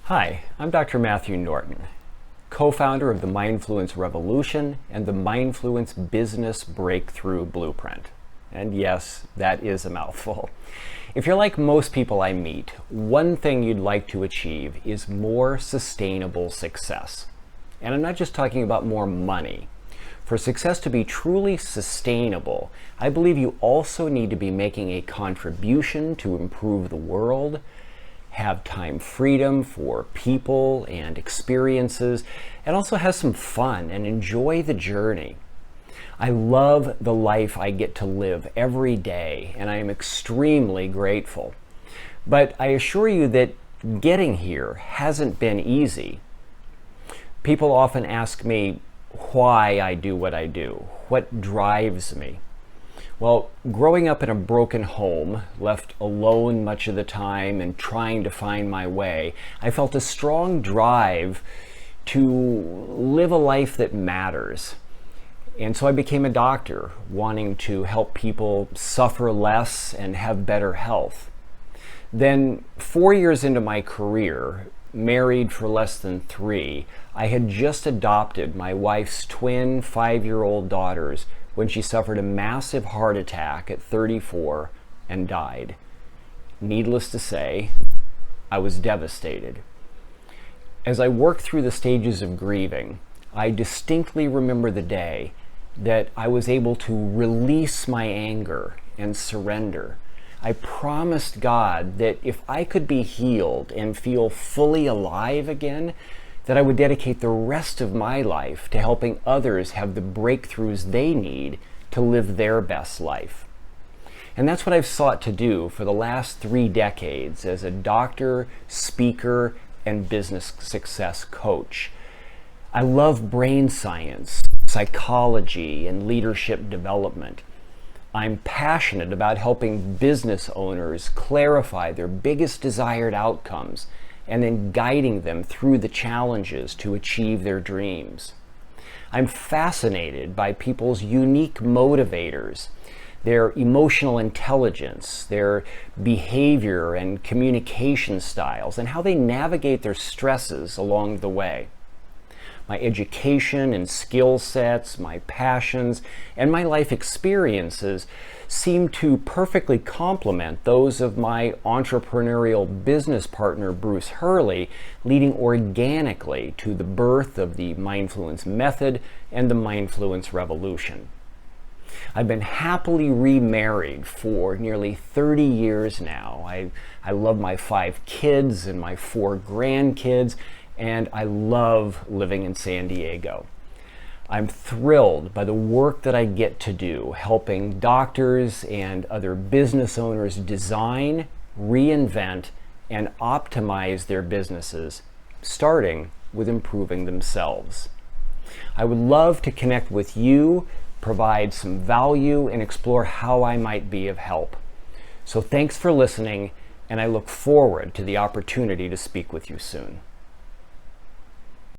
Hi, I'm Dr. Matthew Norton, co-founder of the Mindfluence Revolution and the Mindfluence Business Breakthrough Blueprint. And yes, that is a mouthful. If you're like most people I meet, one thing you'd like to achieve is more sustainable success. And I'm not just talking about more money. For success to be truly sustainable, I believe you also need to be making a contribution to improve the world, have time freedom for people and experiences, and also have some fun and enjoy the journey. I love the life I get to live every day, and I am extremely grateful. But I assure you that getting here hasn't been easy. People often ask me why I do what I do, what drives me. Well, growing up in a broken home, left alone much of the time and trying to find my way, I felt a strong drive to live a life that matters. And so I became a doctor, wanting to help people suffer less and have better health. Then, 4 years into my career, married for less than 3, I had just adopted my wife's twin 5-year-old daughters when she suffered a massive heart attack at 34 and died. Needless to say, I was devastated. As I worked through the stages of grieving, I distinctly remember the day that I was able to release my anger and surrender. I promised God that if I could be healed and feel fully alive again, that I would dedicate the rest of my life to helping others have the breakthroughs they need to live their best life. And that's what I've sought to do for the last 3 decades as a doctor, speaker, and business success coach. I love brain science, psychology, and leadership development. I'm passionate about helping business owners clarify their biggest desired outcomes and then guiding them through the challenges to achieve their dreams. I'm fascinated by people's unique motivators, their emotional intelligence, their behavior and communication styles, and how they navigate their stresses along the way. My education and skill sets, my passions, and my life experiences seem to perfectly complement those of my entrepreneurial business partner, Bruce Hurley, leading organically to the birth of the Mindfluence Method and the Mindfluence Revolution. I've been happily remarried for nearly 30 years now. I love my 5 kids and my 4 grandkids, and I love living in San Diego. I'm thrilled by the work that I get to do, helping doctors and other business owners design, reinvent, and optimize their businesses, starting with improving themselves. I would love to connect with you, provide some value, and explore how I might be of help. So thanks for listening, and I look forward to the opportunity to speak with you soon.